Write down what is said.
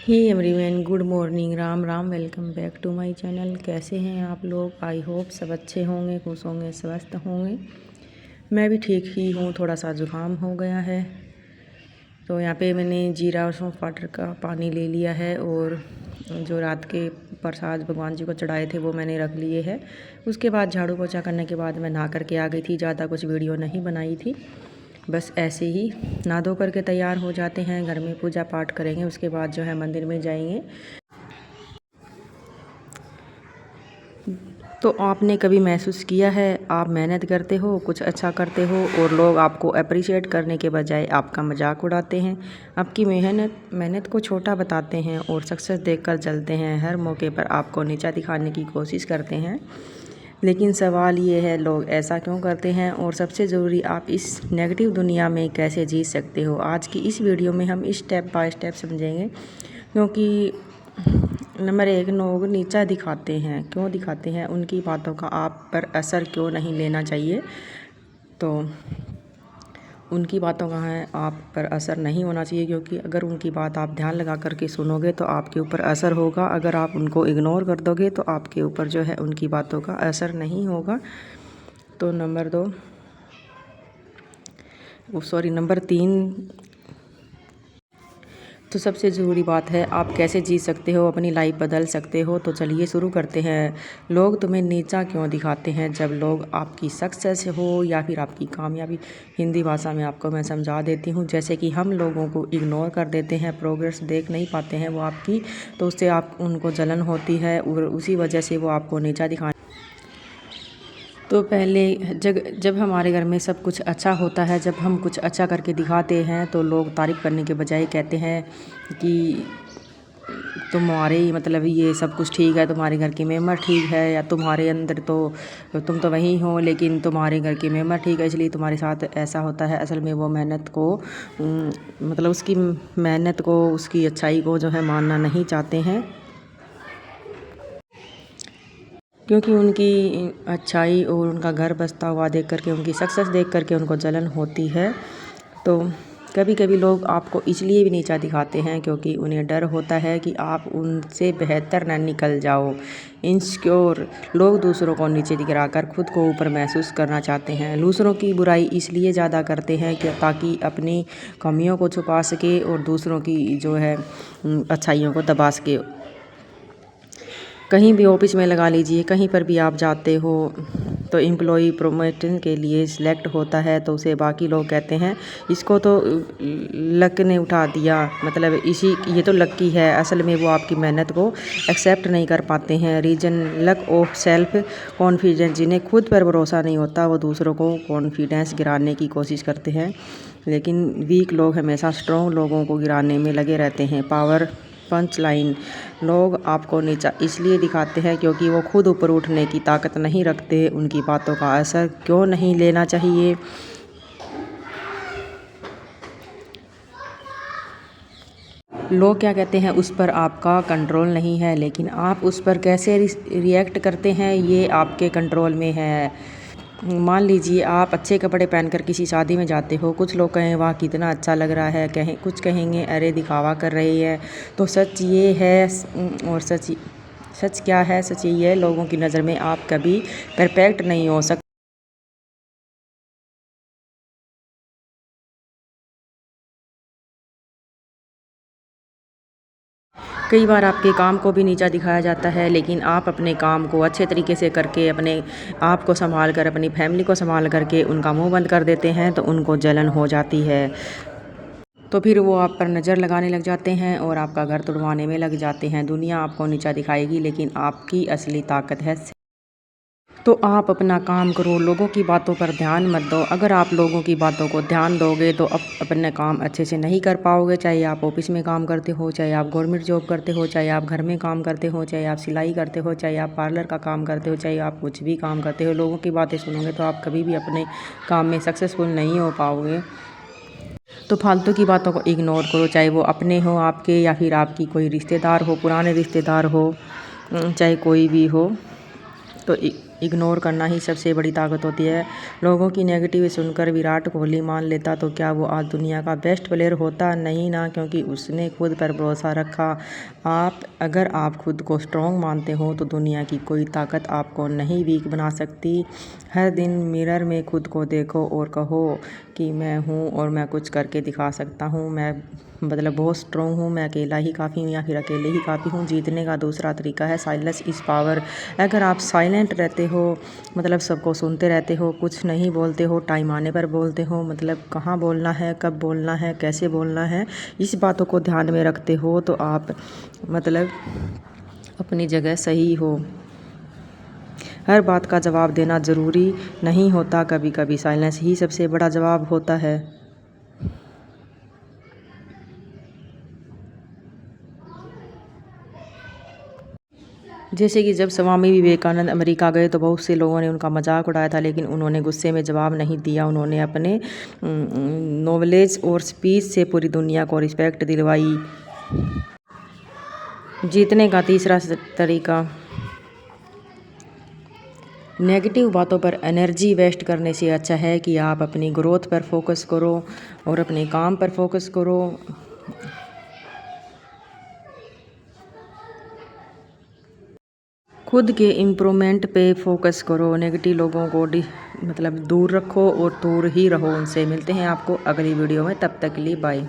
Hey everyone, good morning, Ram Ram. Welcome back to my channel. कैसे हैं आप लोग? आई होप सब अच्छे होंगे, खुश होंगे, स्वस्थ होंगे। मैं भी ठीक ही हूँ। थोड़ा सा ज़ुकाम हो गया है तो यहाँ पे मैंने जीरा और सौंफ वाटर का पानी ले लिया है और जो रात के प्रसाद भगवान जी को चढ़ाए थे वो मैंने रख लिए है। उसके बाद झाड़ू पोछा करने के बाद मैं नहा करके आ गई थी। ज़्यादा कुछ वीडियो नहीं बनाई थी, बस ऐसे ही नहा धो करके तैयार हो जाते हैं। घर में पूजा पाठ करेंगे, उसके बाद जो है मंदिर में जाएंगे। तो आपने कभी महसूस किया है, आप मेहनत करते हो, कुछ अच्छा करते हो और लोग आपको अप्रिशिएट करने के बजाय आपका मजाक उड़ाते हैं, आपकी मेहनत को छोटा बताते हैं और सक्सेस देखकर जलते हैं। हर मौके पर आपको नीचा दिखाने की कोशिश करते हैं। लेकिन सवाल ये है, लोग ऐसा क्यों करते हैं? और सबसे ज़रूरी, आप इस नेगेटिव दुनिया में कैसे जी सकते हो? आज की इस वीडियो में हम स्टेप बाय स्टेप समझेंगे। क्योंकि नंबर 1, लोग नीचा दिखाते हैं। क्यों दिखाते हैं? उनकी बातों का आप पर असर क्यों नहीं लेना चाहिए? तो उनकी बातों का है आप पर असर नहीं होना चाहिए, क्योंकि अगर उनकी बात आप ध्यान लगा करके सुनोगे तो आपके ऊपर असर होगा। अगर आप उनको इग्नोर कर दोगे तो आपके ऊपर जो है उनकी बातों का असर नहीं होगा। तो नंबर 3, तो सबसे ज़रूरी बात है, आप कैसे जी सकते हो, अपनी लाइफ बदल सकते हो। तो चलिए शुरू करते हैं। लोग तुम्हें नीचा क्यों दिखाते हैं? जब लोग आपकी सक्सेस हो या फिर आपकी कामयाबी, हिंदी भाषा में आपको मैं समझा देती हूँ। जैसे कि हम लोगों को इग्नोर कर देते हैं, प्रोग्रेस देख नहीं पाते हैं वो आपकी, तो उससे आप उनको जलन होती है और उसी वजह से वो आपको नीचा दिखाने। तो पहले जब हमारे घर में सब कुछ अच्छा होता है, जब हम कुछ अच्छा करके दिखाते हैं तो लोग तारीफ़ करने के बजाय कहते हैं कि तुम्हारे मतलब ये सब कुछ ठीक है, तुम्हारे घर की मेंबर ठीक है, या तुम्हारे अंदर तो तुम तो वही हो लेकिन तुम्हारे घर की मेंबर ठीक है इसलिए तुम्हारे साथ ऐसा होता है। असल में वो मेहनत को मतलब उसकी मेहनत को, उसकी अच्छाई को जो है मानना नहीं चाहते हैं, क्योंकि उनकी अच्छाई और उनका घर बसता हुआ देख करके, उनकी सक्सेस देख करके उनको जलन होती है। तो कभी कभी लोग आपको इसलिए भी नीचा दिखाते हैं क्योंकि उन्हें डर होता है कि आप उनसे बेहतर न निकल जाओ। इनसिक्योर लोग दूसरों को नीचे गिराकर खुद को ऊपर महसूस करना चाहते हैं। दूसरों की बुराई इसलिए ज़्यादा करते हैं कि ताकि अपनी कमियों को छुपा सके और दूसरों की जो है अच्छाइयों को दबा सके। कहीं भी ऑफिस में लगा लीजिए, कहीं पर भी आप जाते हो तो एम्प्लॉई प्रमोशन के लिए सिलेक्ट होता है तो उसे बाकी लोग कहते हैं इसको तो लक ने उठा दिया, मतलब ये तो लकी है। असल में वो आपकी मेहनत को एक्सेप्ट नहीं कर पाते हैं। Reason lack of self confidence, जिन्हें खुद पर भरोसा नहीं होता वो दूसरों को कॉन्फिडेंस गिराने की कोशिश करते हैं। लेकिन वीक लोग हमेशा स्ट्रॉन्ग लोगों को गिराने में लगे रहते हैं। पावर पंच लाइन, लोग आपको नीचा इसलिए दिखाते हैं क्योंकि वो खुद ऊपर उठने की ताकत नहीं रखते। उनकी बातों का असर क्यों नहीं लेना चाहिए? लोग क्या कहते हैं उस पर आपका कंट्रोल नहीं है, लेकिन आप उस पर कैसे रिएक्ट करते हैं ये आपके कंट्रोल में है। मान लीजिए आप अच्छे कपड़े पहनकर किसी शादी में जाते हो, कुछ लोग कहें वाह कितना अच्छा लग रहा है, कुछ कहेंगे अरे दिखावा कर रही है। तो सच ये है, और सच क्या है? सच ये है, लोगों की नज़र में आप कभी परफेक्ट नहीं हो सकते। कई बार आपके काम को भी नीचा दिखाया जाता है, लेकिन आप अपने काम को अच्छे तरीके से करके, अपने आप को संभाल कर, अपनी फैमिली को संभाल करके उनका मुंह बंद कर देते हैं तो उनको जलन हो जाती है। तो फिर वो आप पर नज़र लगाने लग जाते हैं और आपका घर तुड़वाने में लग जाते हैं। दुनिया आपको नीचा दिखाएगी लेकिन आपकी असली ताकत है। तो आप अपना काम करो, लोगों की बातों पर ध्यान मत दो। अगर आप लोगों की बातों को ध्यान दोगे तो अपने काम अच्छे से नहीं कर पाओगे। चाहे आप ऑफिस में काम करते हो, चाहे आप गवर्नमेंट जॉब करते हो, चाहे आप घर में काम करते हो, चाहे आप सिलाई करते हो, चाहे आप पार्लर का काम करते हो, चाहे आप कुछ भी काम करते हो, लोगों की बातें सुनोगे तो आप कभी भी अपने काम में सक्सेसफुल नहीं हो पाओगे। तो फालतू की बातों को इग्नोर करो, चाहे वो अपने हो आपके या फिर आपकी कोई रिश्तेदार हो, पुराने रिश्तेदार हो, चाहे कोई भी हो। तो इग्नोर करना ही सबसे बड़ी ताकत होती है। लोगों की नेगेटिव सुनकर विराट कोहली मान लेता तो क्या वो आज दुनिया का बेस्ट प्लेयर होता? नहीं ना, क्योंकि उसने खुद पर भरोसा रखा। अगर आप खुद को स्ट्रॉन्ग मानते हो तो दुनिया की कोई ताकत आपको नहीं वीक बना सकती। हर दिन मिरर में खुद को देखो और कहो कि मैं हूँ और मैं कुछ करके दिखा सकता हूँ। मैं बहुत स्ट्रॉन्ग हूँ, मैं अकेला ही काफ़ी हूँ या फिर अकेले ही काफ़ी हूँ। जीतने का दूसरा तरीका है साइलेंस इज़ पावर। अगर आप साइलेंट रहते हो, सबको सुनते रहते हो, कुछ नहीं बोलते हो, टाइम आने पर बोलते हो, कहाँ बोलना है, कब बोलना है, कैसे बोलना है, इस बातों को ध्यान में रखते हो तो आप अपनी जगह सही हो। हर बात का जवाब देना ज़रूरी नहीं होता, कभी कभी साइलेंस ही सबसे बड़ा जवाब होता है। जैसे कि जब स्वामी विवेकानंद अमेरिका गए तो बहुत से लोगों ने उनका मजाक उड़ाया था, लेकिन उन्होंने गुस्से में जवाब नहीं दिया। उन्होंने अपने नॉलेज और स्पीच से पूरी दुनिया को रिस्पेक्ट दिलवाई। जीतने का तीसरा तरीका, नेगेटिव बातों पर एनर्जी वेस्ट करने से अच्छा है कि आप अपनी ग्रोथ पर फोकस करो और अपने काम पर फोकस करो। खुद के इम्प्रूवमेंट पे फोकस करो। नेगेटिव लोगों को दूर रखो और दूर ही रहो उनसे। मिलते हैं आपको अगली वीडियो में, तब तक के लिए बाय।